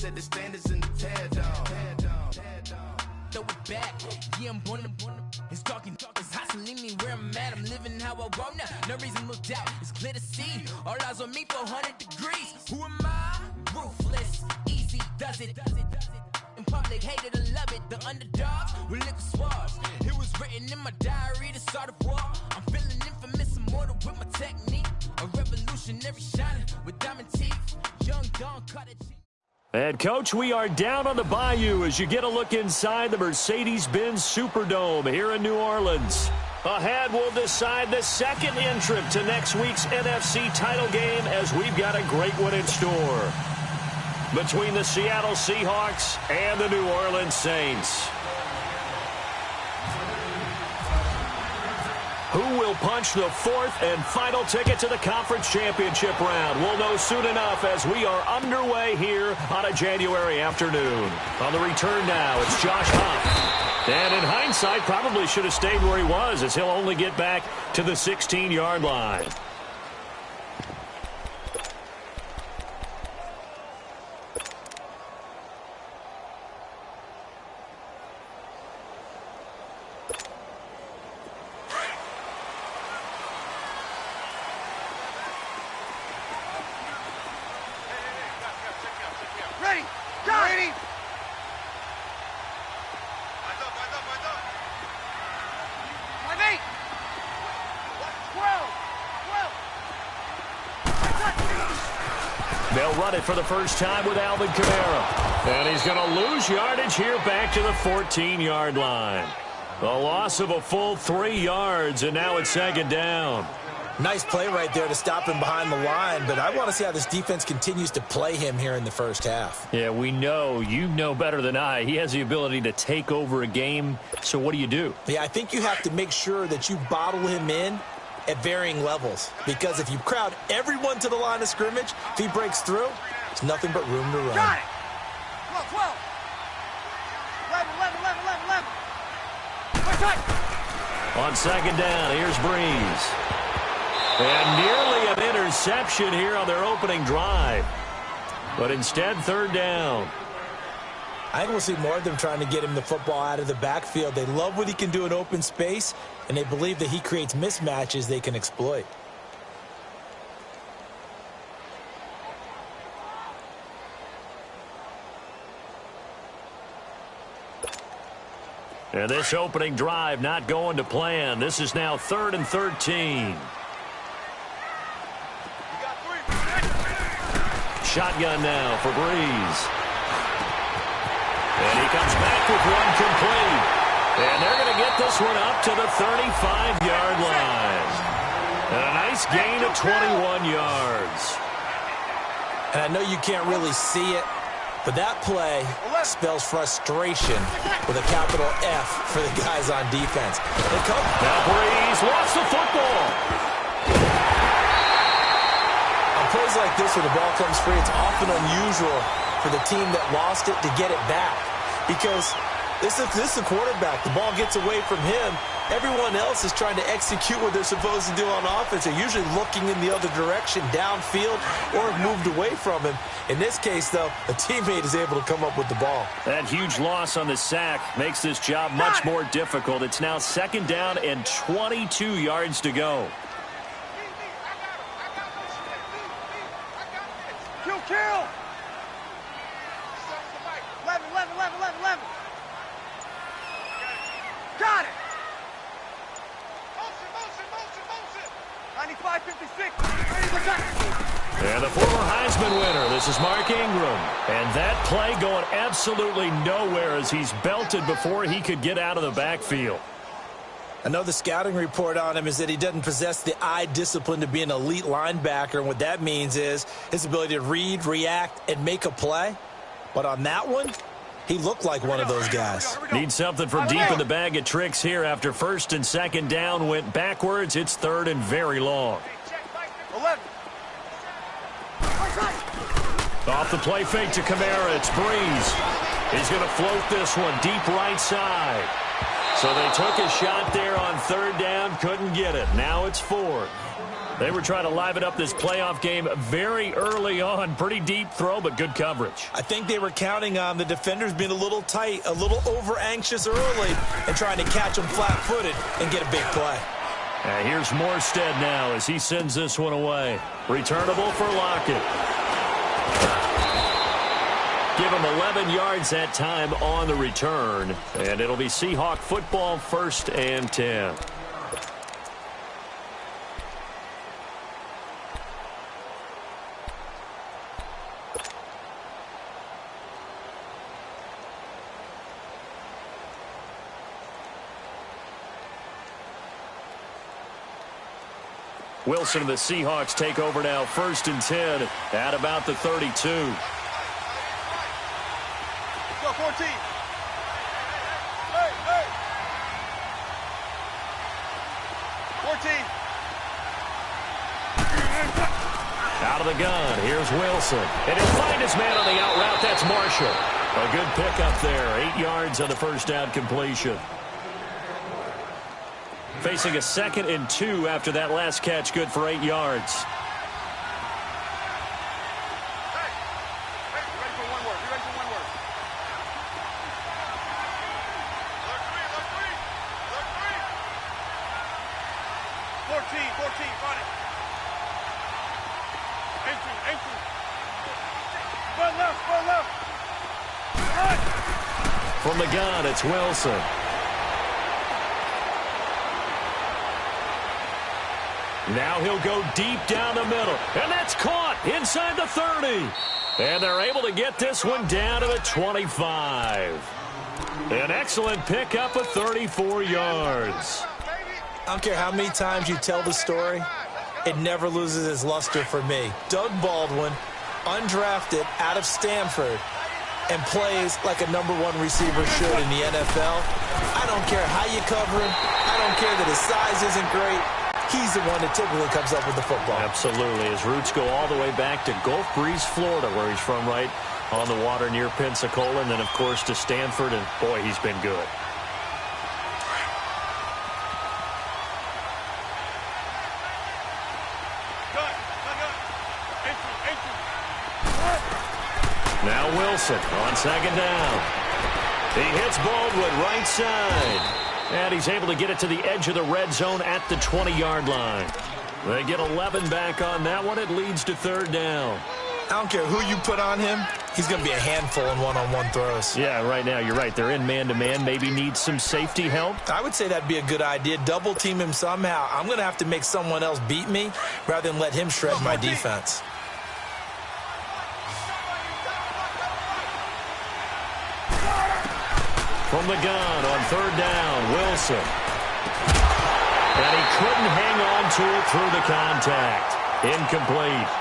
set the standards in the tear down. Throw it back, yeah, I'm born to. It's talking, it's hustling me where I'm at. I'm living how I want now. No reason to look doubt, it's clear to see. All eyes on me, 400 degrees. Who am I? Ruthless, easy, does it. In public, hated or love it. The underdogs with liquor swabs. It was written in my diary to start a war. I'm feeling infamous, immortal with my technique. A revolutionary shining with diamond teeth. Young Don cut it. And, Coach, we are down on the bayou as you get a look inside the Mercedes-Benz Superdome here in New Orleans. Ahead, we'll decide the second entrant to next week's NFC title game as we've got a great one in store between the Seattle Seahawks and the New Orleans Saints. Who will punch the fourth and final ticket to the conference championship round? We'll know soon enough as we are underway here on a January afternoon. On the return now, it's Josh Huff. And in hindsight, probably should have stayed where he was as he'll only get back to the 16-yard line. They'll run it for the first time with Alvin Kamara. And he's going to lose yardage here back to the 14-yard line. A loss of a full 3 yards, and now it's second down. Nice play right there to stop him behind the line, but I want to see how this defense continues to play him here in the first half. Yeah, we know. You know better than I. He has the ability to take over a game, so what do? Yeah, I think you have to make sure that you bottle him in at varying levels, because if you crowd everyone to the line of scrimmage, if he breaks through, it's nothing but room to run. Got it! 12, 12. 11, 11, 11, 11. On second down, here's Breeze. And nearly an interception here on their opening drive. But instead, third down. I think we'll see more of them trying to get him the football out of the backfield. They love what he can do in open space, and they believe that he creates mismatches they can exploit. And this opening drive not going to plan. This is now 3rd and 13. Shotgun now for Breeze. And he comes back with one complete. And they're going to get this one up to the 35-yard line. And a nice gain of 21 yards. And I know you can't really see it, but that play spells frustration with a capital F for the guys on defense. Now Breeze lost the football. On plays like this where the ball comes free, it's often unusual for the team that lost it to get it back. Because this is a quarterback. The ball gets away from him. Everyone else is trying to execute what they're supposed to do on offense. They're usually looking in the other direction, downfield, or have moved away from him. In this case, though, a teammate is able to come up with the ball. That huge loss on the sack makes this job much more difficult. It's now second down and 22 yards to go. Kill! 11, 11, 11, 11, 11. Got it! Motion. 95, 56. And the former Heisman winner, this is Mark Ingram. And that play going absolutely nowhere as he's belted before he could get out of the backfield. I know the scouting report on him is that he doesn't possess the eye discipline to be an elite linebacker. And what that means is his ability to read, react, and make a play. But on that one, he looked like one of those guys. Need something from deep in the bag of tricks here after first and second down went backwards. It's third and very long. 11. Off the play fake to Kamara. It's Breeze. He's going to float this one deep right side. So they took a shot there on third down, couldn't get it. Now it's fourth. They were trying to liven up this playoff game very early on. Pretty deep throw, but good coverage. I think they were counting on the defenders being a little tight, a little over-anxious early, and trying to catch them flat-footed and get a big play. Here's Morstead now as he sends this one away. Returnable for Lockett. Give him 11 yards that time on the return. And it'll be Seahawk football, 1st and 10. Wilson and the Seahawks take over now, 1st and 10 at about the 32. Let's go, 14. Hey, hey. 14. Out of the gun, here's Wilson. And he'll find his man on the out route. That's Marshall. A good pickup there, 8 yards on the first down completion. Facing a 2nd and 2 after that last catch, good for 8 yards. Hey, you ready for one word? You ready for one word? Look three. 14, got it. Entry. Run left. Run. From the gun, it's Wilson. Now he'll go deep down the middle. And that's caught inside the 30. And they're able to get this one down to the 25. An excellent pickup of 34 yards. I don't care how many times you tell the story, it never loses its luster for me. Doug Baldwin, undrafted out of Stanford, and plays like a #1 receiver should in the NFL. I don't care how you cover him. I don't care that his size isn't great. He's the one that typically comes up with the football. Absolutely. His roots go all the way back to Gulf Breeze, Florida, where he's from, right on the water near Pensacola, and then, of course, to Stanford, and, boy, he's been good. Now Wilson on 2nd down. He hits Baldwin right side. And he's able to get it to the edge of the red zone at the 20-yard line. They get 11 back on that one. It leads to 3rd down. I don't care who you put on him. He's going to be a handful in one-on-one throws. Yeah, right now, you're right. They're in man-to-man. Maybe needs some safety help. I would say that'd be a good idea. Double team him somehow. I'm going to have to make someone else beat me rather than let him shred my defense. From the gun on 3rd down, Wilson. And he couldn't hang on to it through the contact. Incomplete.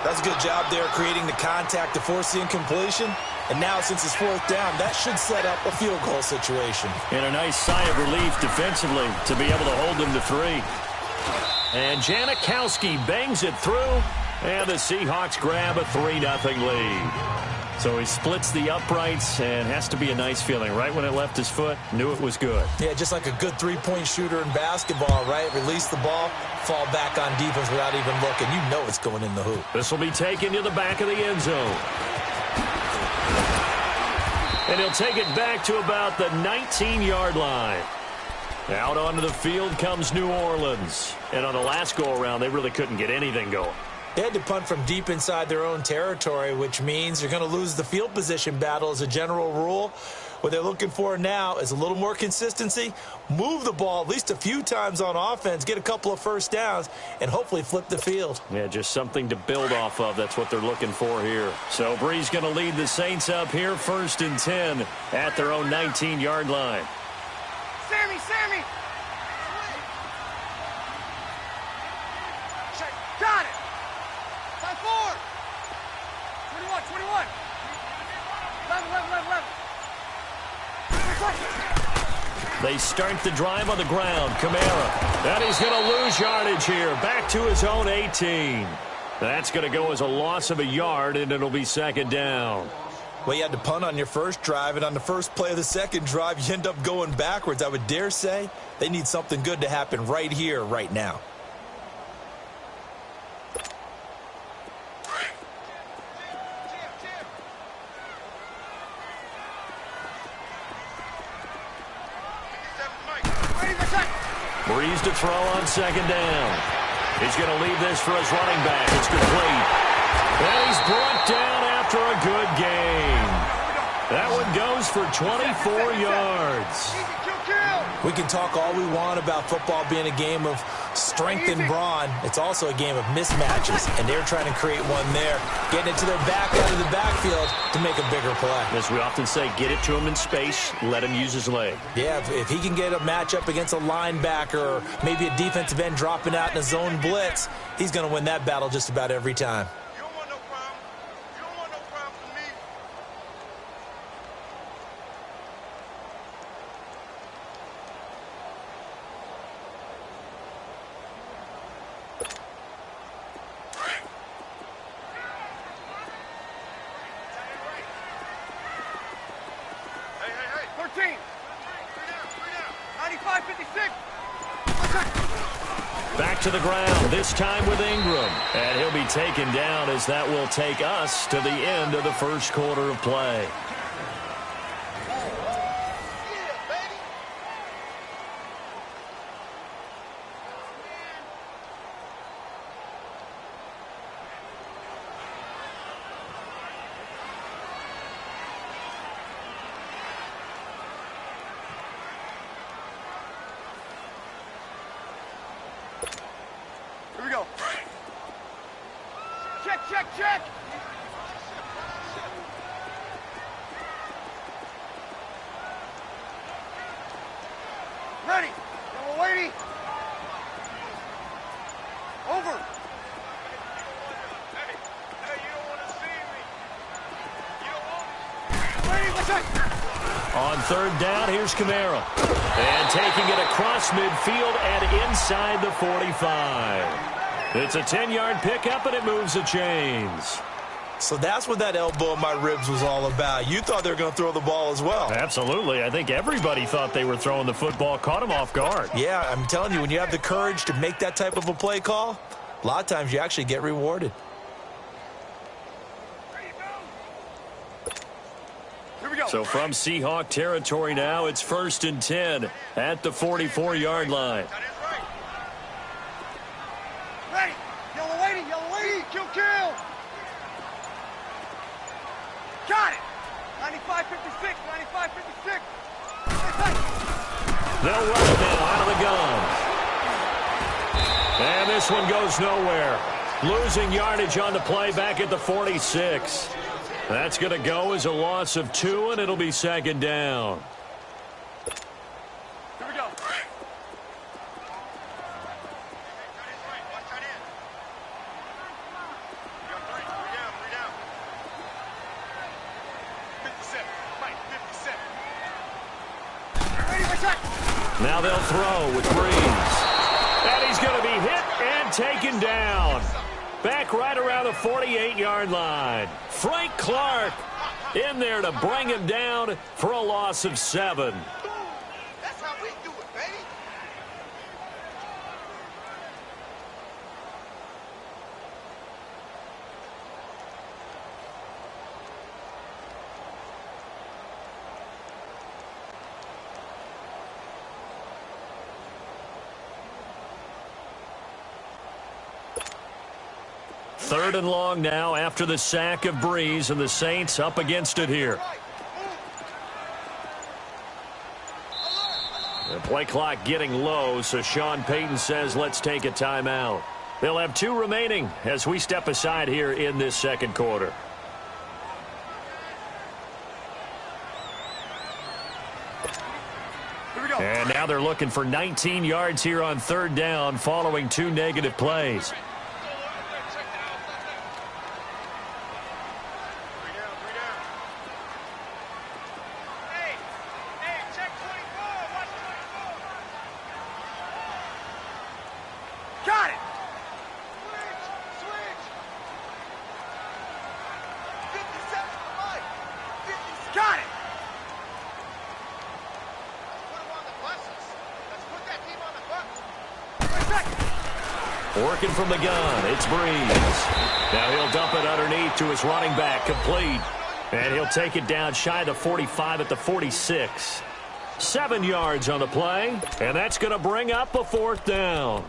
That's a good job there creating the contact to force the incompletion. And now, since it's 4th down, that should set up a field goal situation. And a nice sigh of relief defensively to be able to hold them to 3. And Janikowski bangs it through. And the Seahawks grab a 3-0 lead. So he splits the uprights, and has to be a nice feeling. Right when it left his foot, knew it was good. Yeah, just like a good three-point shooter in basketball, right? Release the ball, fall back on defense without even looking. You know it's going in the hoop. This will be taken to the back of the end zone. And he'll take it back to about the 19-yard line. Out onto the field comes New Orleans. And on the last go-around, they really couldn't get anything going. They had to punt from deep inside their own territory, which means you're going to lose the field position battle as a general rule. What they're looking for now is a little more consistency, move the ball at least a few times on offense, get a couple of first downs, and hopefully flip the field. Yeah, just something to build off of. That's what they're looking for here. So Bree's going to lead the Saints up here, 1st and 10 at their own 19-yard line. Sammy! Got it! 5-4! 21! 11. They start the drive on the ground. Kamara. And he's going to lose yardage here. Back to his own 18. That's going to go as a loss of a yard, and it'll be 2nd down. Well, you had to punt on your first drive, and on the first play of the second drive, you end up going backwards. I would dare say they need something good to happen right here, right now. Breeze to throw on second down. He's going to leave this for his running back. It's complete. And he's brought down after a good game. That one goes for 24 yards. We can talk all we want about football being a game of strength and brawn. It's also a game of mismatches, and they're trying to create one there, getting it to their back out of the backfield to make a bigger play. As we often say, get it to him in space, let him use his leg. Yeah, if he can get a matchup against a linebacker or maybe a defensive end dropping out in a zone blitz, he's going to win that battle just about every time. You don't want no problem. You don't want no problem from me. Hey. 13. 3 down. 95, 56. Back to the ground, this time with Ingram. And he'll be taken down as that will take us to the end of the first quarter of play. Here we go. Check. Ready. Yellow lady. Over. Hey, you don't want to see me. You don't want me. Lady, let's go. On third down, here's Camara. And taking it across midfield and inside the 45. It's a 10-yard pickup, and it moves the chains. So that's what that elbow in my ribs was all about. You thought they were going to throw the ball as well. Absolutely. I think everybody thought they were throwing the football, caught him off guard. Yeah, I'm telling you, when you have the courage to make that type of a play call, a lot of times you actually get rewarded. Here we go. So from Seahawk territory now, it's 1st and 10 at the 44-yard line. That is right. Ready. Yellow lady. Kill. Got it. 95, 56. 95, 56. They'll run it now out of the gun. And this one goes nowhere. Losing yardage on the play back at the 46. That's going to go as a loss of 2, and it'll be second down. Here we go. Watch that in. You got 3 down. 57. Mike, 57. Ready, my check. Now they'll throw with Breeze. And he's going to be hit and taken down. Back right around the 48-yard line. Frank Clark in there to bring him down for a loss of 7. That's how we do it, baby. Third and long now after the sack of Breeze, and the Saints up against it here. The play clock getting low, so Sean Payton says let's take a timeout. They'll have 2 remaining as we step aside here in this second quarter. Here we go. And now they're looking for 19 yards here on third down following 2 negative plays. Got it. Switch. 57 for Mike. Working from the gun, it's Breeze. Now he'll dump it underneath to his running back, complete. And he'll take it down shy of the 45 at the 46. 7 yards on the play, and that's going to bring up a 4th down.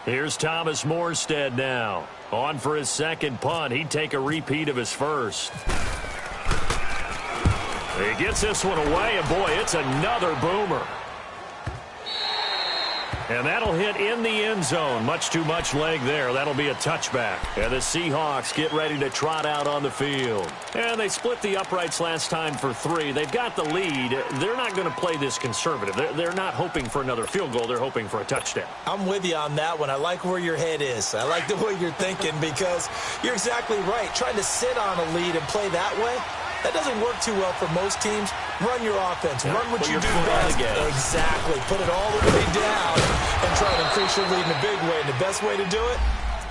Here's Thomas Morstead now. On for his second punt. He'd take a repeat of his first. He gets this one away, and boy, it's another boomer. And that'll hit in the end zone. Much too much leg there. That'll be a touchback. And the Seahawks get ready to trot out on the field. And they split the uprights last time for 3. They've got the lead. They're not going to play this conservative. They're not hoping for another field goal. They're hoping for a touchdown. I'm with you on that one. I like where your head is. I like the way you're thinking because you're exactly right. Trying to sit on a lead and play that way, that doesn't work too well for most teams. Run your offense. Run what you do best. Exactly. Put it all the way down and try to increase your lead in a big way. And the best way to do it,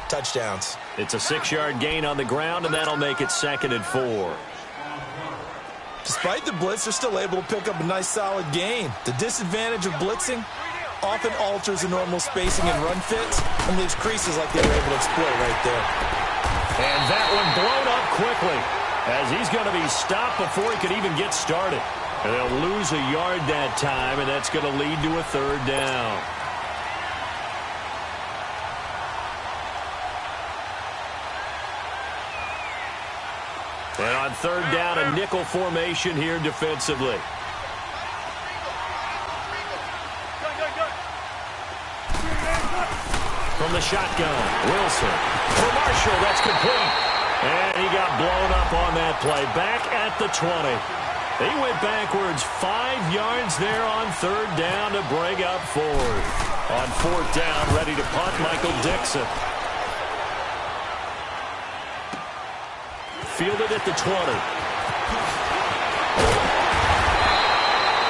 touchdowns. It's a 6-yard gain on the ground, and that'll make it 2nd and 4. Despite the blitz, they're still able to pick up a nice, solid gain. The disadvantage of blitzing often alters the normal spacing and run fits and leaves creases like they were able to exploit right there. And that one blown up quickly, as he's going to be stopped before he could even get started. And they'll lose a yard that time, and that's going to lead to a 3rd down. And on 3rd down, a nickel formation here defensively. From the shotgun, Wilson. For Marshall, that's complete. And he got blown up on that play. Back at the 20. He went backwards 5 yards there on 3rd down to bring up 4th. On 4th down, ready to punt, Michael Dixon. Fielded at the 20.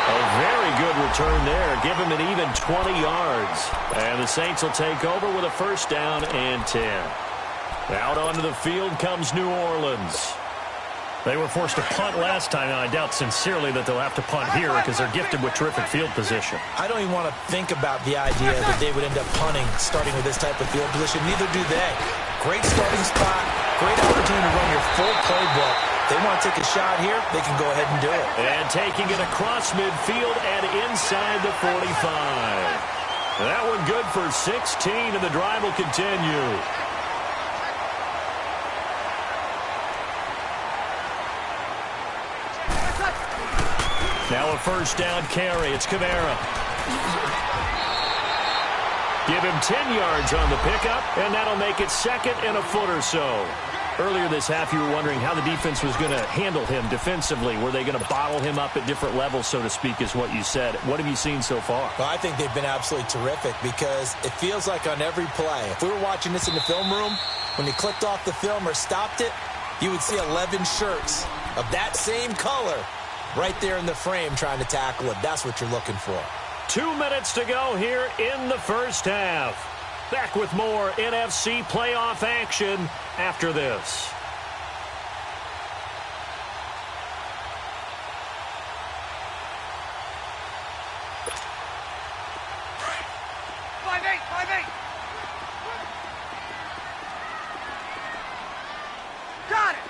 A very good return there. Give him an even 20 yards. And the Saints will take over with a 1st down and 10. Out onto the field comes New Orleans. They were forced to punt last time, and I doubt sincerely that they'll have to punt here because they're gifted with terrific field position. I don't even want to think about the idea that they would end up punting starting with this type of field position. Neither do they. Great starting spot, great opportunity to run your full playbook. They want to take a shot here, they can go ahead and do it. And taking it across midfield and inside the 45. That one good for 16, and the drive will continue. Now a 1st down carry. It's Kamara. Give him 10 yards on the pickup, and that'll make it 2nd and a foot or so. Earlier this half, you were wondering how the defense was going to handle him defensively. Were they going to bottle him up at different levels, so to speak, is what you said. What have you seen so far? Well, I think they've been absolutely terrific because it feels like on every play, if we were watching this in the film room, when you clicked off the film or stopped it, you would see 11 shirts of that same color right there in the frame trying to tackle it. That's what you're looking for. 2 minutes to go here in the 1st half. Back with more NFC playoff action after this. Got it.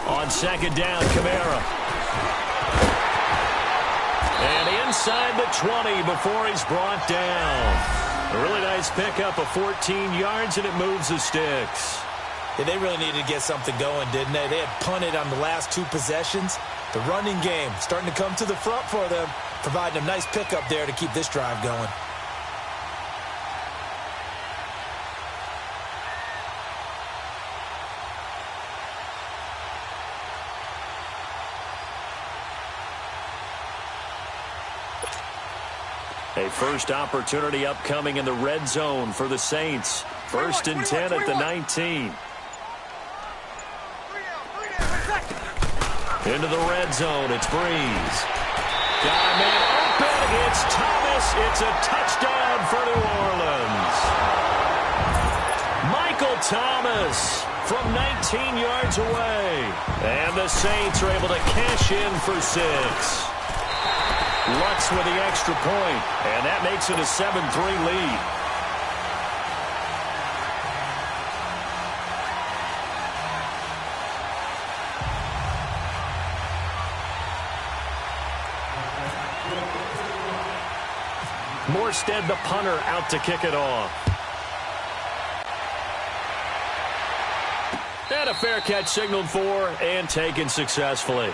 On 2nd down, Kamara. And inside the 20 before he's brought down. A really nice pickup of 14 yards, and it moves the sticks. Yeah, they really needed to get something going, didn't they? They had punted on the last 2 possessions. The running game starting to come to the front for them, providing a nice pickup there to keep this drive going. A first opportunity upcoming in the red zone for the Saints. 1st and 10 at the 19. Into the red zone, it's Breeze. Got a man open, It's Thomas. It's a touchdown for New Orleans. Michael Thomas from 19 yards away. And the Saints are able to cash in for 6. Lutz with the extra point, and that makes it a 7-3 lead. Morstead, the punter, out to kick it off. And a fair catch signaled for and taken successfully.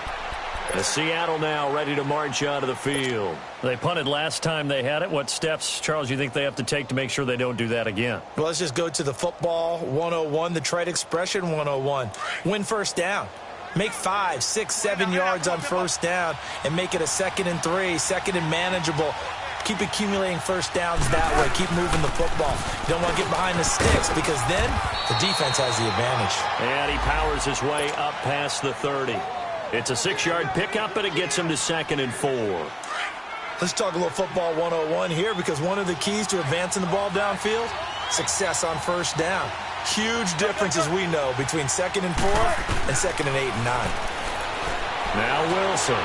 Seattle now ready to march out of the field. They punted last time they had it. What steps, Charles, you think they have to take to make sure they don't do that again? Well, let's just go to the football 101, the trade expression 101. Win first down. Make 5, 6, 7 yards on first down and make it a 2nd and 3, 2nd and manageable. Keep accumulating first downs that way. Keep moving the football. You don't want to get behind the sticks because then the defense has the advantage. And he powers his way up past the 30. It's a 6-yard pickup, but it gets him to 2nd and 4. Let's talk a little football 101 here because one of the keys to advancing the ball downfield, success on first down. Huge difference, as we know, between 2nd and 4 and 2nd and 8 and 9. Now Wilson.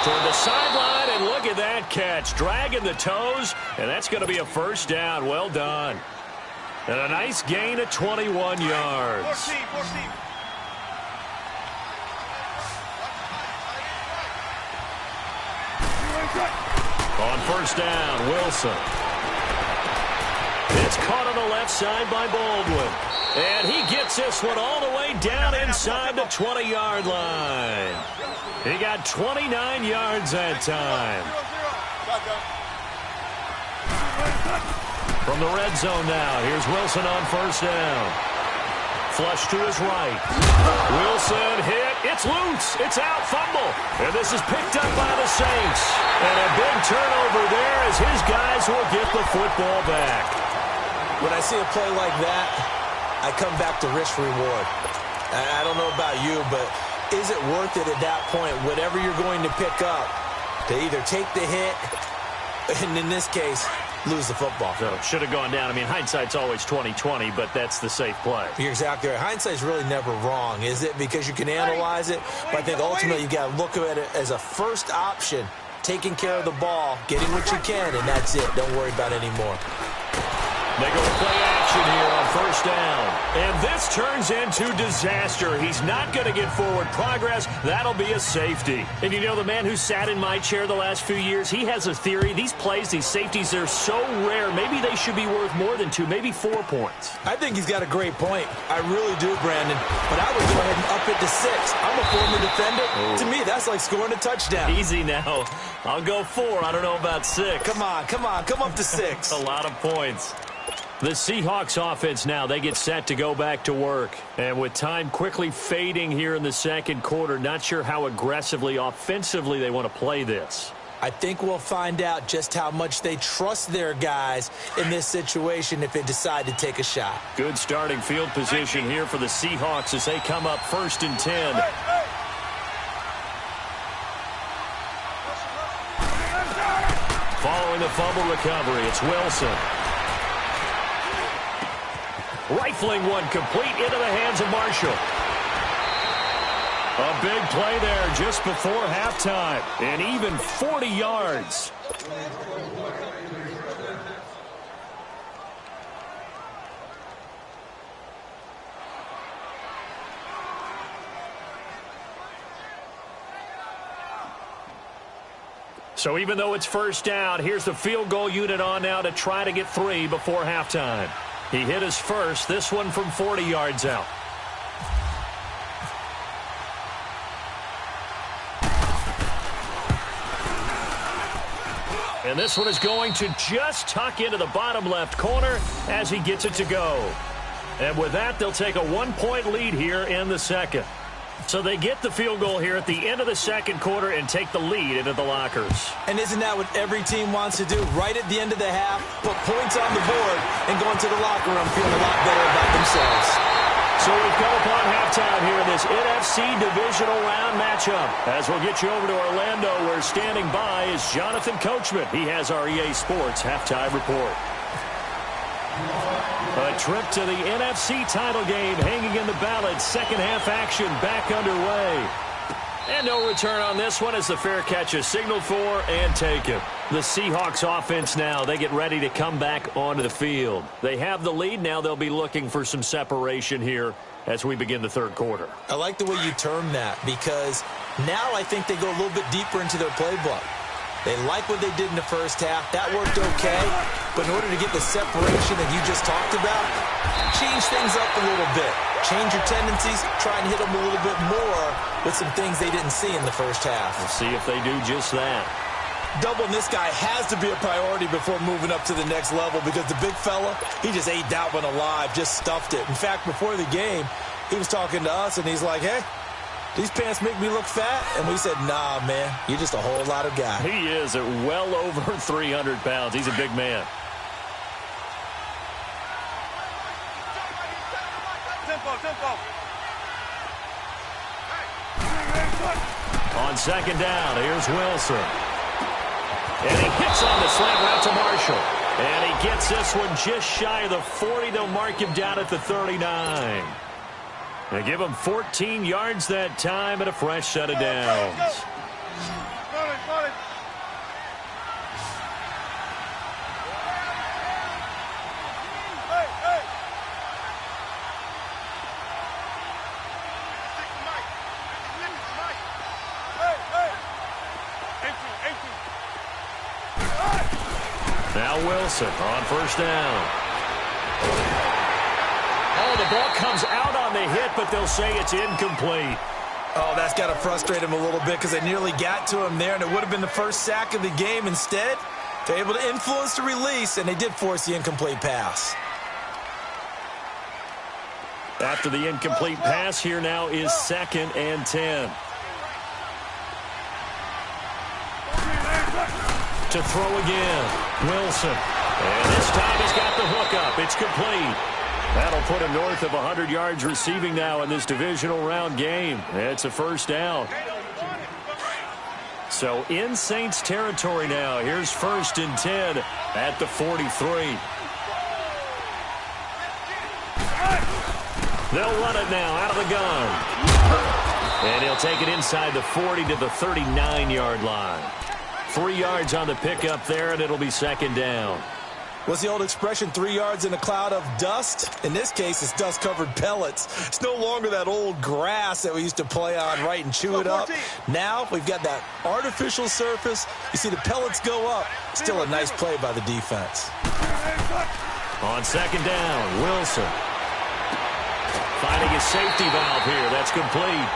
Toward the sideline, and look at that catch. Dragging the toes, and that's going to be a first down. Well done. And a nice gain of 21 yards. On first down, Wilson. It's caught on the left side by Baldwin. And he gets this one all the way down inside the 20-yard line. He got 29 yards that time. From the red zone now, here's Wilson on first down. Flush to his right. Wilson hit. It's loose. It's out. Fumble. And this is picked up by the Saints. And a big turnover there as his guys will get the football back. When I see a play like that, I come back to risk-reward. I don't know about you, but is it worth it at that point, whatever you're going to pick up, to either take the hit, and in this case, lose the football? So should have gone down. I mean, hindsight's always 20/20, but that's the safe play. You're exactly right. Hindsight's really never wrong, is it? Because you can analyze it, but I think ultimately you got to look at it as a first option, taking care of the ball, getting what you can, and that's it. Don't worry about it anymore. They go to play action here on first down. And this turns into disaster. He's not going to get forward progress. That'll be a safety. And you know, the man who sat in my chair the last few years, he has a theory. These plays, these safeties, they're so rare. Maybe they should be worth more than 2, maybe 4 points. I think he's got a great point. I really do, Brandon. But I would go ahead and up it to 6. I'm a former defender. Ooh. To me, that's like scoring a touchdown. Easy now. I'll go 4. I don't know about 6. Come on. Come up to 6. A lot of points. The Seahawks offense now, they get set to go back to work. And with time quickly fading here in the second quarter, not sure how aggressively, offensively they want to play this. I think we'll find out just how much they trust their guys in this situation if they decide to take a shot. Good starting field position here for the Seahawks as they come up 1st and 10. Following the fumble recovery, it's Wilson. Rifling one complete into the hands of Marshall. A big play there just before halftime. And even 40 yards. So even though it's first down, here's the field goal unit on now to try to get 3 before halftime. He hit his first, this one from 40 yards out. And this one is going to just tuck into the bottom left corner as he gets it to go. And with that, they'll take a 1-point lead here in the second. So they get the field goal here at the end of the second quarter and take the lead into the lockers. And isn't that what every team wants to do? Right at the end of the half, put points on the board and go into the locker room feeling a lot better about themselves. So we've come upon halftime here in this NFC Divisional Round matchup. As we'll get you over to Orlando, where standing by is Jonathan Coachman. He has our EA Sports halftime report. A trip to the NFC title game hanging in the balance. Second half action back underway. And no return on this one as the fair catch is signaled for and taken. The Seahawks offense now, they get ready to come back onto the field. They have the lead. Now they'll be looking for some separation here as we begin the third quarter. I like the way you term that because now I think they go a little bit deeper into their playbook. They like what they did in the first half. That worked okay. But in order to get the separation that you just talked about, change things up a little bit. Change your tendencies. Try and hit them a little bit more with some things they didn't see in the first half. We'll see if they do just that. Doubling this guy has to be a priority before moving up to the next level because the big fella, he just ate that one alive, just stuffed it. In fact, before the game, he was talking to us, and he's like, hey, these pants make me look fat? And we said, nah, man, you're just a whole lot of guy. He is at well over 300 pounds. He's a big man. Tempo. On second down, here's Wilson. And he hits on the slant route to Marshall. And he gets this one just shy of the 40. They'll mark him down at the 39. They give him 14 yards that time and a fresh set of downs. Now Wilson on first down. Oh, the ball comes out on the hit, but they'll say it's incomplete. Oh, that's got to frustrate him a little bit because they nearly got to him there, and it would have been the first sack of the game. Instead, they're able to influence the release, and they did force the incomplete pass. After the incomplete pass, here now is 2nd and 10. To throw again, Wilson. And this time he's got the hook up. It's complete. That'll put him north of 100 yards receiving now in this divisional round game. It's a first down. So in Saints territory now. Here's 1st and 10 at the 43. They'll run it now out of the gun. And he'll take it inside the 40 to the 39-yard line. 3 yards on the pickup there, and it'll be 2nd down. What's the old expression, 3 yards in a cloud of dust? In this case, it's dust-covered pellets. It's no longer that old grass that we used to play on, right, and chew it up. Now we've got that artificial surface. You see the pellets go up. Still a nice play by the defense. On 2nd down, Wilson. Finding his safety valve here. That's complete.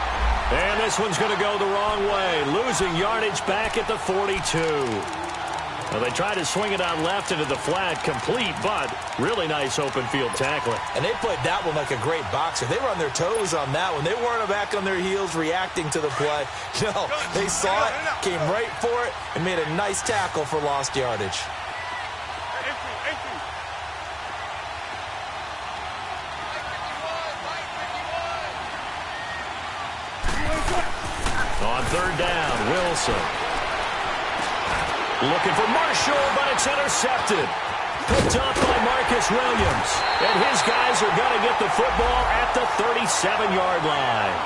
And this one's going to go the wrong way. Losing yardage back at the 42. Well, they tried to swing it on left into the flat, complete, but really nice open field tackling. And they played that one like a great boxer. They were on their toes on that one. They weren't back on their heels reacting to the play. No, they saw it, came right for it, and made a nice tackle for lost yardage. On 3rd down, Wilson. Looking for Marshall, but it's intercepted. Picked off by Marcus Williams. And his guys are going to get the football at the 37-yard line.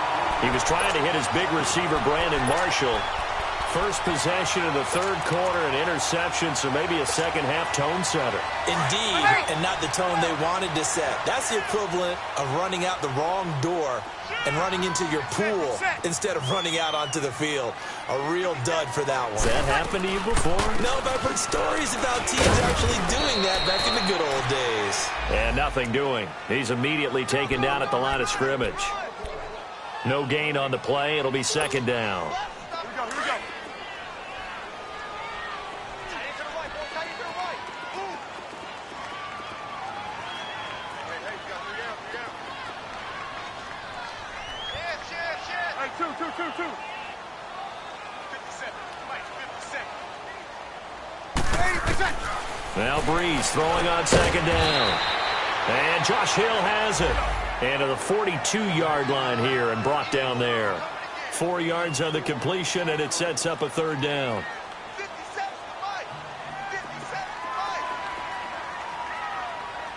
He was trying to hit his big receiver, Brandon Marshall. First possession of the 3rd quarter, an interception, so maybe a second-half tone setter. Indeed, and not the tone they wanted to set. That's the equivalent of running out the wrong door and running into your pool instead of running out onto the field. A real dud for that one. Has that happened to you before? No, but I've heard stories about teams actually doing that back in the good old days. And nothing doing. He's immediately taken down at the line of scrimmage. No gain on the play. It'll be 2nd down. Here we go. Two. 57. Now Breeze throwing on 2nd down. And Josh Hill has it. And to the 42-yard line here and brought down there. 4 yards on the completion, and it sets up a third down. 57's the mic. 57's the mic.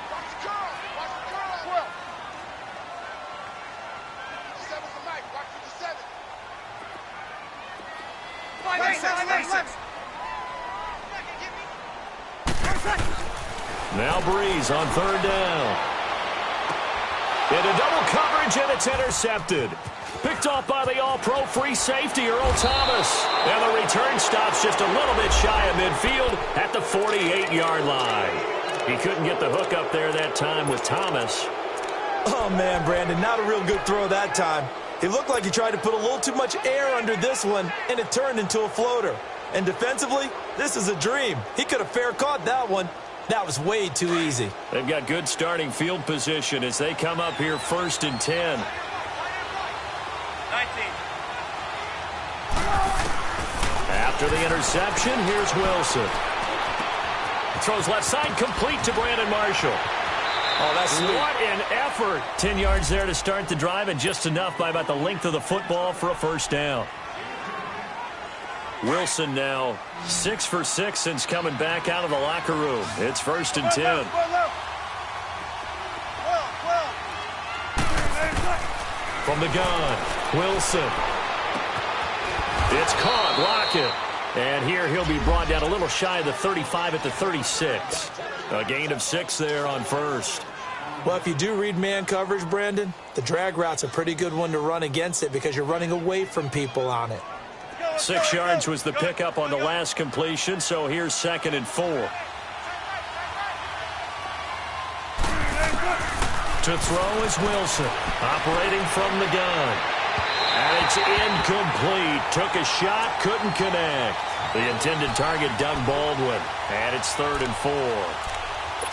Watch the curl. Watch the curl. 12. 57's the mic. Watch 57. 36. Now Breeze on third down. Into double coverage, and it's intercepted. Picked off by the all-pro free safety, Earl Thomas. And the return stops just a little bit shy of midfield at the 48-yard line. He couldn't get the hook up there that time with Thomas. Oh, man, Brandon, not a real good throw that time. It looked like he tried to put a little too much air under this one, and it turned into a floater. And defensively, this is a dream. He could have fair caught that one. That was way too easy. They've got good starting field position as they come up here 1st and 10. 19. After the interception, here's Wilson. Throws left side, complete to Brandon Marshall. Oh, that's sweet. What an effort. 10 yards there to start the drive, and just enough by about the length of the football for a first down. Wilson now 6 for 6 since coming back out of the locker room. It's 1st and 10. From the gun, Wilson. It's caught, Lockett. And here he'll be brought down a little shy of the 35 at the 36. A gain of 6 there on first. Well, if you do read man coverage, Brandon, the drag route's a pretty good one to run against it because you're running away from people on it. 6 yards was the pickup on the last completion, so here's 2nd and 4. To throw is Wilson, operating from the gun. And it's incomplete. Took a shot, couldn't connect. The intended target, Doug Baldwin. And it's 3rd and 4.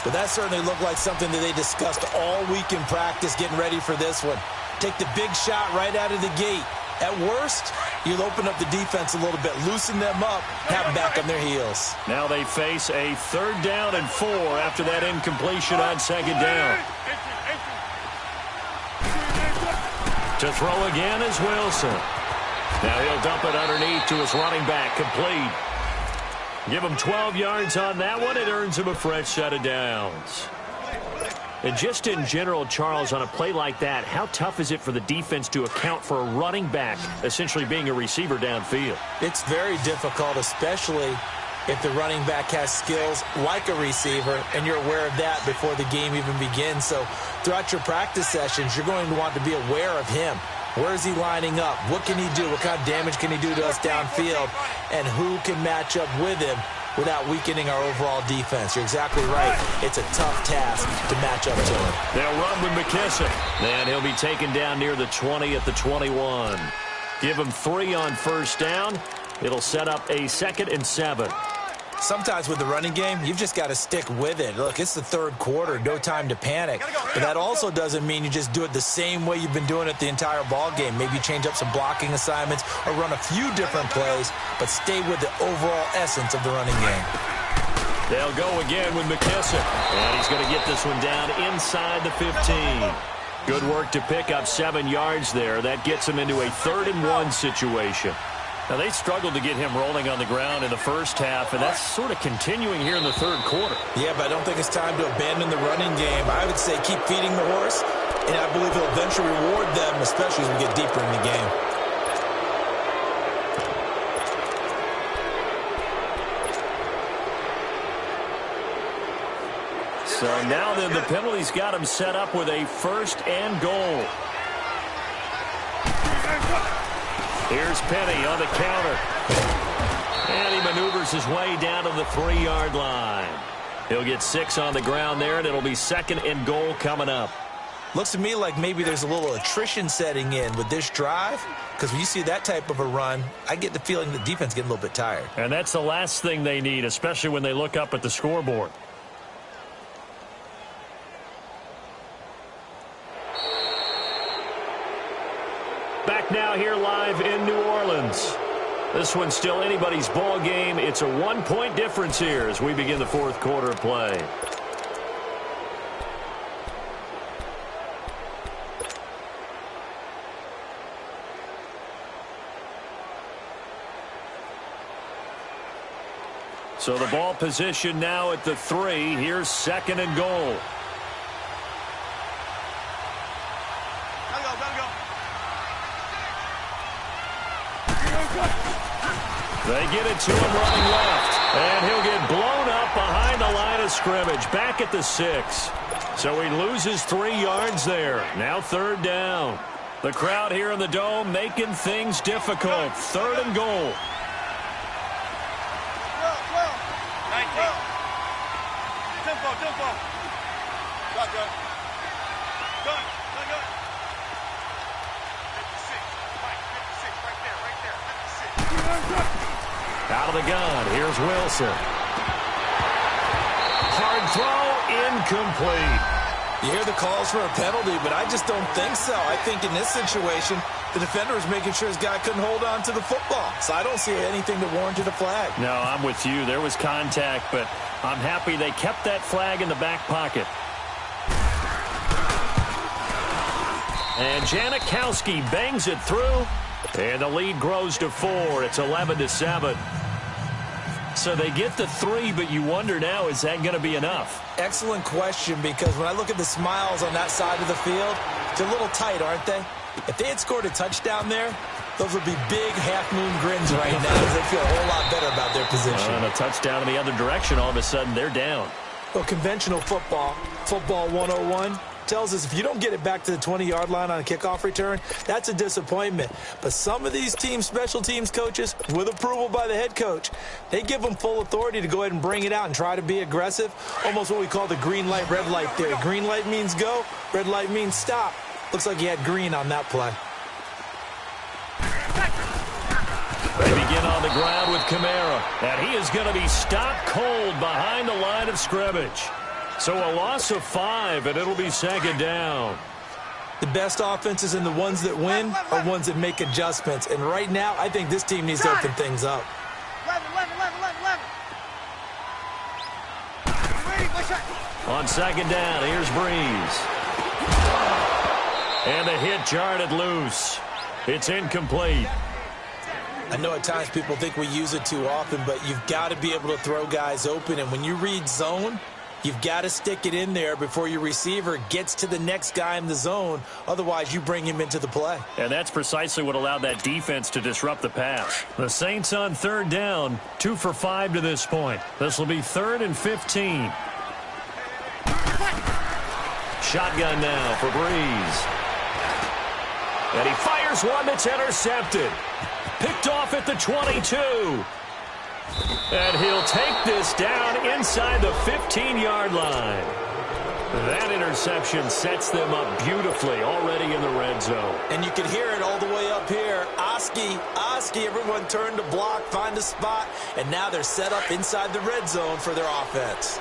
But that certainly looked like something that they discussed all week in practice getting ready for this one. Take the big shot right out of the gate. At worst, you'll open up the defense a little bit, loosen them up, have them back on their heels. Now they face a 3rd down and 4 after that incompletion on 2nd down. To throw again is Wilson. Now he'll dump it underneath to his running back, complete. Give him 12 yards on that one. It earns him a fresh set of downs. And just in general, Charles, on a play like that, how tough is it for the defense to account for a running back essentially being a receiver downfield? It's very difficult, especially if the running back has skills like a receiver, and you're aware of that before the game even begins. So throughout your practice sessions, you're going to want to be aware of him. Where is he lining up? What can he do? What kind of damage can he do to us downfield? And who can match up with him without weakening our overall defense? You're exactly right. It's a tough task to match up to him. They'll run with McKissick. And he'll be taken down near the 20 at the 21. Give him 3 on first down. It'll set up a 2nd and 7. Sometimes with the running game, you've just got to stick with it. Look, it's the 3rd quarter, no time to panic. But that also doesn't mean you just do it the same way you've been doing it the entire ball game. Maybe change up some blocking assignments or run a few different plays, but stay with the overall essence of the running game. They'll go again with McKissick. And he's going to get this one down inside the 15. Good work to pick up 7 yards there. That gets him into a 3rd and 1 situation. Now, they struggled to get him rolling on the ground in the first half, and that's sort of continuing here in the 3rd quarter. Yeah, but I don't think it's time to abandon the running game. I would say keep feeding the horse, and I believe he'll eventually reward them, especially as we get deeper in the game. So now then the penalty's got him set up with a 1st and goal. Here's Penny on the counter. And he maneuvers his way down to the 3-yard line. He'll get 6 on the ground there, and it'll be 2nd and goal coming up. Looks to me like maybe there's a little attrition setting in with this drive, because when you see that type of a run, I get the feeling the defense getting a little bit tired. And that's the last thing they need, especially when they look up at the scoreboard. Back now here live in New Orleans. This one's still anybody's ball game. It's a 1-point difference here as we begin the 4th quarter of play. So the ball position now at the 3. Here's 2nd and goal. They get it to him running left. And he'll get blown up behind the line of scrimmage. Back at the 6. So he loses 3 yards there. Now 3rd down. The crowd here in the Dome making things difficult. 3rd and goal. 19. Tempo. Shotgun. Gun. 56. Mike, 56. Right there. 56. Out of the gun. Here's Wilson. Hard throw. Incomplete. You hear the calls for a penalty, but I just don't think so. I think in this situation, the defender was making sure his guy couldn't hold on to the football. So I don't see anything that warranted a flag. No, I'm with you. There was contact, but I'm happy they kept that flag in the back pocket. And Janikowski bangs it through, and the lead grows to 4. It's 11-7. So they get the 3, but you wonder now, is that going to be enough? Excellent question, because when I look at the smiles on that side of the field, they're a little tight, aren't they? If they had scored a touchdown there, those would be big half-moon grins right now as they feel a whole lot better about their position. And a touchdown in the other direction, all of a sudden they're down. Well, conventional football 101, tells us if you don't get it back to the 20-yard line on a kickoff return, that's a disappointment. But some of these teams, special teams coaches, with approval by the head coach, they give them full authority to go ahead and bring it out and try to be aggressive. Almost what we call the green light, red light theory. Green light means go, red light means stop. Looks like he had green on that play. They begin on the ground with Kamara, and he is going to be stopped cold behind the line of scrimmage. So a loss of 5, and it'll be 2nd down. The best offenses and the ones that win are ones that make adjustments. And right now, I think this team needs to open things up. 11. On 2nd down, here's Breeze. And the hit jarred it loose. It's incomplete. I know at times people think we use it too often, but you've got to be able to throw guys open. And when you read zone, you've got to stick it in there before your receiver gets to the next guy in the zone. Otherwise, you bring him into the play. And that's precisely what allowed that defense to disrupt the pass. The Saints on 3rd down, 2 for 5 to this point. This will be 3rd and 15. Shotgun now for Breeze. And he fires one that's intercepted. Picked off at the 22. And he'll take this down inside the 15-yard line. That interception sets them up beautifully already in the red zone. And you can hear it all the way up here. Oski, everyone turned to block, find a spot, and now they're set up inside the red zone for their offense.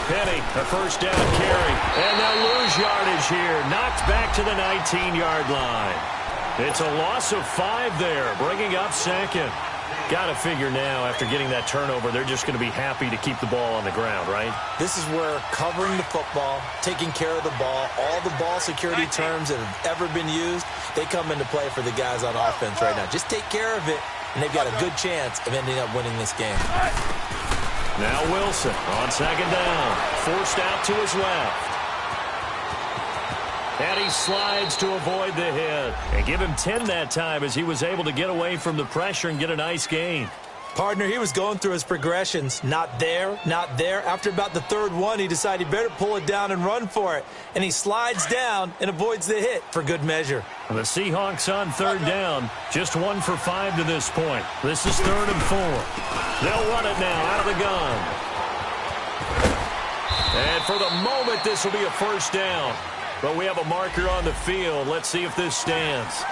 Penny, a first down carry. And they'll lose yardage here. Knocked back to the 19-yard line. It's a loss of 5 there, bringing up 2nd. Got to figure now, after getting that turnover, they're just going to be happy to keep the ball on the ground, right? This is where covering the football, taking care of the ball, all the ball security terms that have ever been used, they come into play for the guys on offense right now. Just take care of it, and they've got a good chance of ending up winning this game. Now Wilson on 2nd down. Forced out to his left. And he slides to avoid the hit. And give him 10 that time as he was able to get away from the pressure and get a nice gain. Partner, he was going through his progressions. Not there, not there. After about the 3rd one, he decided he better pull it down and run for it. And he slides down and avoids the hit for good measure. The Seahawks on 3rd down. Just 1 for 5 to this point. This is 3rd and 4. They'll run it now out of the gun. And for the moment, this will be a first down. But we have a marker on the field. Let's see if this stands.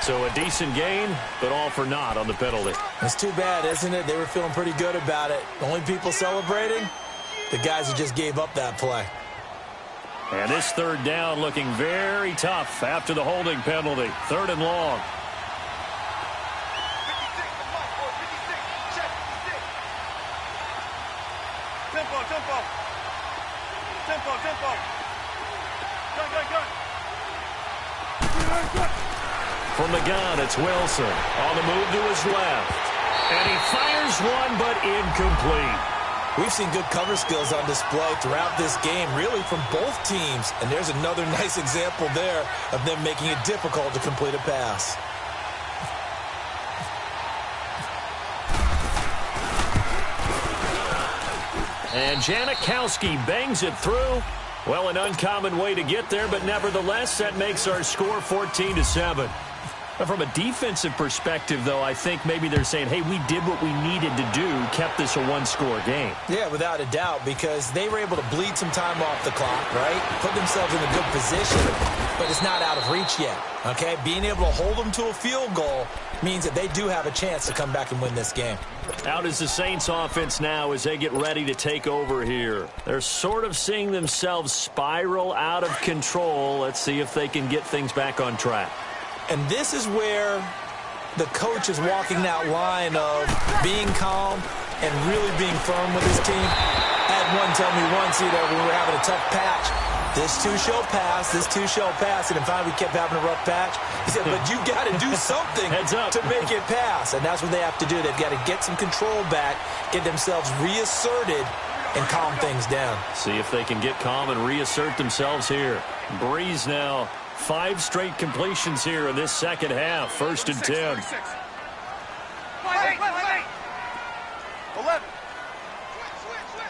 So a decent gain, but all for naught on the penalty. It's too bad, isn't it? They were feeling pretty good about it. The only people celebrating, the guys who just gave up that play. And this 3rd down looking very tough after the holding penalty. 3rd and long. 56. Tempo. Tempo. Gun. From the gun, it's Wilson. On the move to his left. And he fires one, but incomplete. We've seen good cover skills on display throughout this game, really from both teams. And there's another nice example there of them making it difficult to complete a pass. And Janikowski bangs it through. Well, an uncommon way to get there, but nevertheless, that makes our score 14-7. Now, from a defensive perspective, though, I think maybe they're saying, hey, we did what we needed to do, kept this a one-score game. Yeah, without a doubt, because they were able to bleed some time off the clock, right? Put themselves in a good position, but it's not out of reach yet, okay? Being able to hold them to a field goal means that they do have a chance to come back and win this game. Out is the Saints offense now as they get ready to take over here. They're sort of seeing themselves spiral out of control. Let's see if they can get things back on track. And this is where the coach is walking that line of being calm and really being firm with his team. I had one tell me once, when we were having a tough patch, this too shall pass, and then finally we kept having a rough patch. He said, but you got to do something to make it pass. And that's what they have to do. They've got to get some control back, get themselves reasserted, and calm things down. See if they can get calm and reassert themselves here. Breeze now. 5 straight completions here in this second half. 1st and 10. 11. Switch.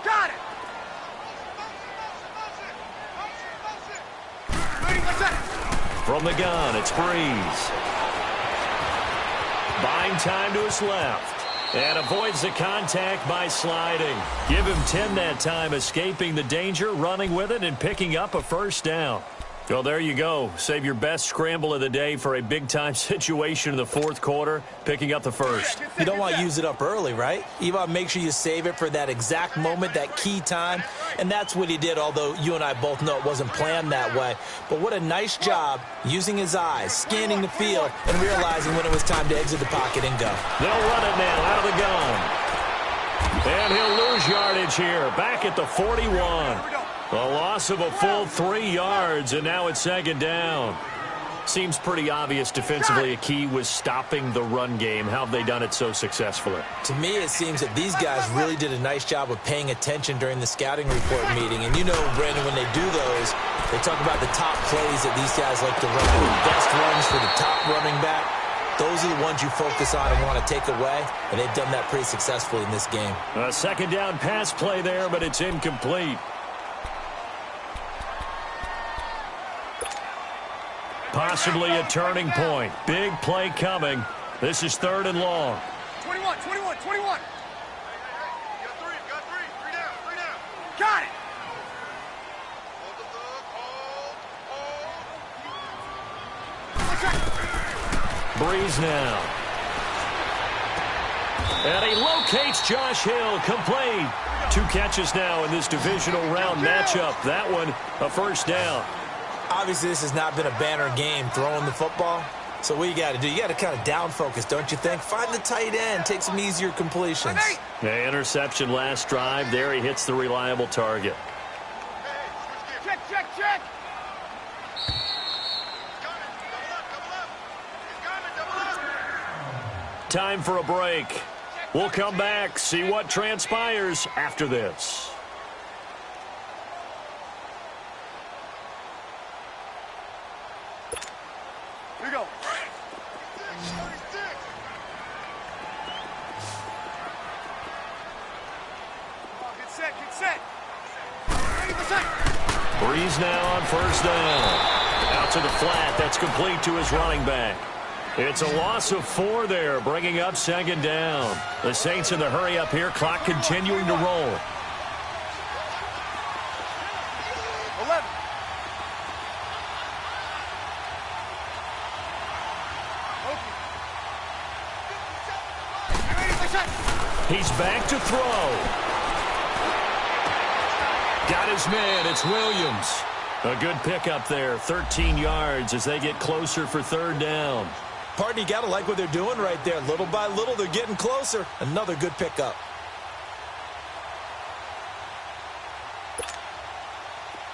Got it. From the gun, it's Breeze. Buying time to his left. And avoids the contact by sliding. Give him 10 that time, escaping the danger, running with it, and picking up a 1st down. Well, there you go. Save your best scramble of the day for a big-time situation in the 4th quarter, picking up the 1st. You don't want to use it up early, right? You want to make sure you save it for that exact moment, that key time. And that's what he did, although you and I both know it wasn't planned that way. But what a nice job using his eyes, scanning the field, and realizing when it was time to exit the pocket and go. They'll run it now out of the gun. And he'll lose yardage here, back at the 41. A loss of a full 3 yards, and now it's 2nd down. Seems pretty obvious defensively a key was stopping the run game. How have they done it so successfully? To me, it seems that these guys really did a nice job of paying attention during the scouting report meeting. And you know, Brandon, when they do those, they talk about the top plays that these guys like to run. The best runs for the top running back. Those are the ones you focus on and want to take away, and they've done that pretty successfully in this game. A 2nd down pass play there, but it's incomplete. Possibly a turning point. Big play coming. This is 3rd and long. 21. Got three down. Got it. Breeze now. And he locates Josh Hill. Complete. 2 catches now in this divisional round matchup. That one, a 1st down. Obviously, this has not been a banner game throwing the football. So what you got to do, you got to kind of down focus, don't you think? Find the tight end, take some easier completions. The interception last drive. There he hits the reliable target. Check. Time for a break. We'll come back, see what transpires after this. Here we go. Get set. 80%. Breeze now on 1st down. Out to the flat. That's complete to his running back. It's a loss of 4 there, bringing up 2nd down. The Saints in the hurry up here. Clock continuing to roll. 11. He's back to throw. Got his man. It's Williams. A good pickup there. 13 yards as they get closer for 3rd down. Partner, you got to like what they're doing right there. Little by little, they're getting closer. Another good pickup.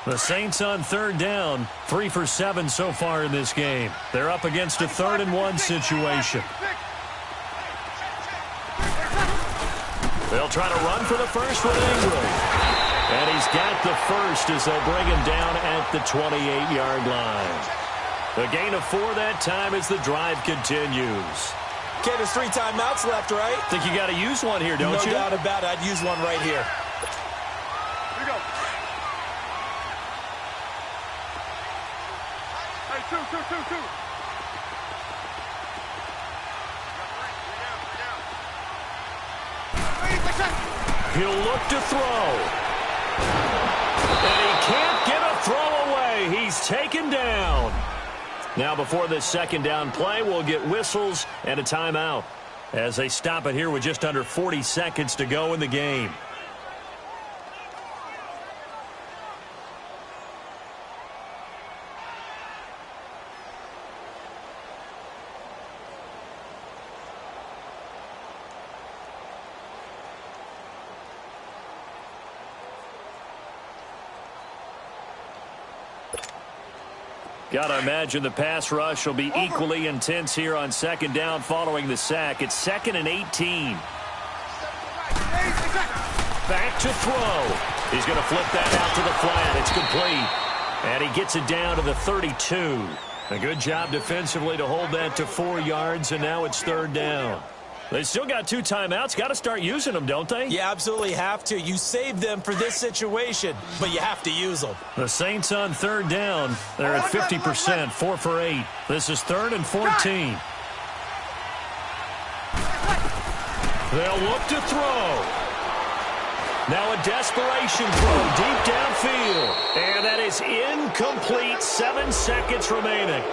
The Saints on third down, 3 for 7 so far in this game. They're up against a 3rd-and-1 situation. They'll try to run for the first with Ingram. And he's got the first as they'll bring him down at the 28-yard line. A gain of 4 that time as the drive continues. Okay, there's 3 timeouts left, right? Think you got to use one here, don't you? No doubt about it. I'd use one right here. Here we go. Hey, two. He'll look to throw. And he can't get a throw away. He's taken down. Now before this second down play, we'll get whistles and a timeout as they stop it here with just under 40 seconds to go in the game. Got to imagine the pass rush will be equally intense here on second down following the sack. It's 2nd and 18. Back to throw. He's going to flip that out to the flat. It's complete. And he gets it down to the 32. A good job defensively to hold that to 4 yards, and now it's 3rd down. They still got 2 timeouts. Got to start using them, don't they? You absolutely have to. You save them for this situation, but you have to use them. The Saints on 3rd down. They're at 50%, 4 for 8. This is 3rd and 14. They'll look to throw. Now a desperation throw deep downfield. And that is incomplete. 7 seconds remaining.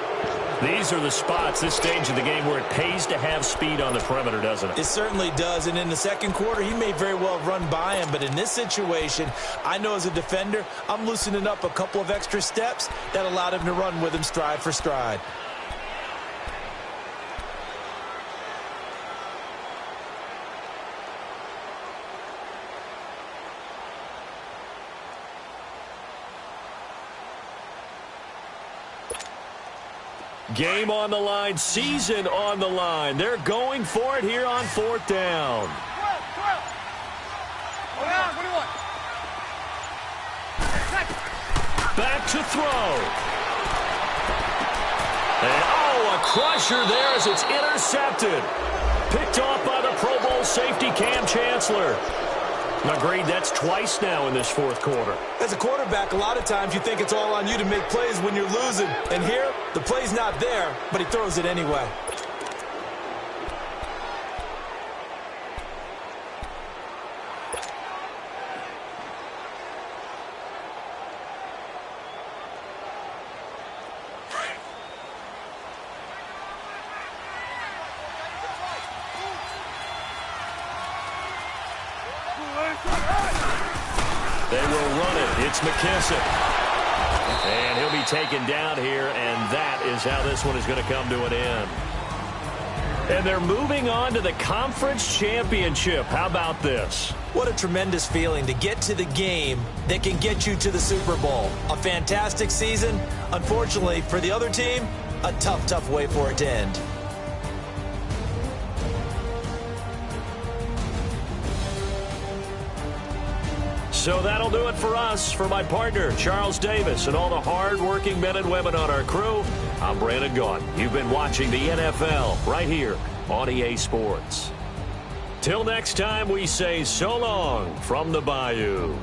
These are the spots, this stage of the game, where it pays to have speed on the perimeter, doesn't it? It certainly does, and in the second quarter, he may very well run by him, but in this situation, I know as a defender, I'm loosening up a couple of extra steps that allowed him to run with him stride for stride. Game on the line, season on the line. They're going for it here on 4th down. 12. What do you want? Back to throw. And a crusher there as it's intercepted. Picked off by the Pro Bowl safety Cam Chancellor. Agreed, that's twice now in this 4th quarter. As a quarterback, a lot of times you think it's all on you to make plays when you're losing. And here, the play's not there, but he throws it anyway. They will run it. It's McKissick. And he'll be taken down here, and that is how this one is going to come to an end. And they're moving on to the conference championship. How about this? What a tremendous feeling to get to the game that can get you to the Super Bowl. A fantastic season. Unfortunately, for the other team, a tough way for it to end. So that'll do it for us. For my partner, Charles Davis, and all the hard-working men and women on our crew, I'm Brandon Gaudin. You've been watching the NFL right here on EA Sports. Till next time, we say so long from the Bayou.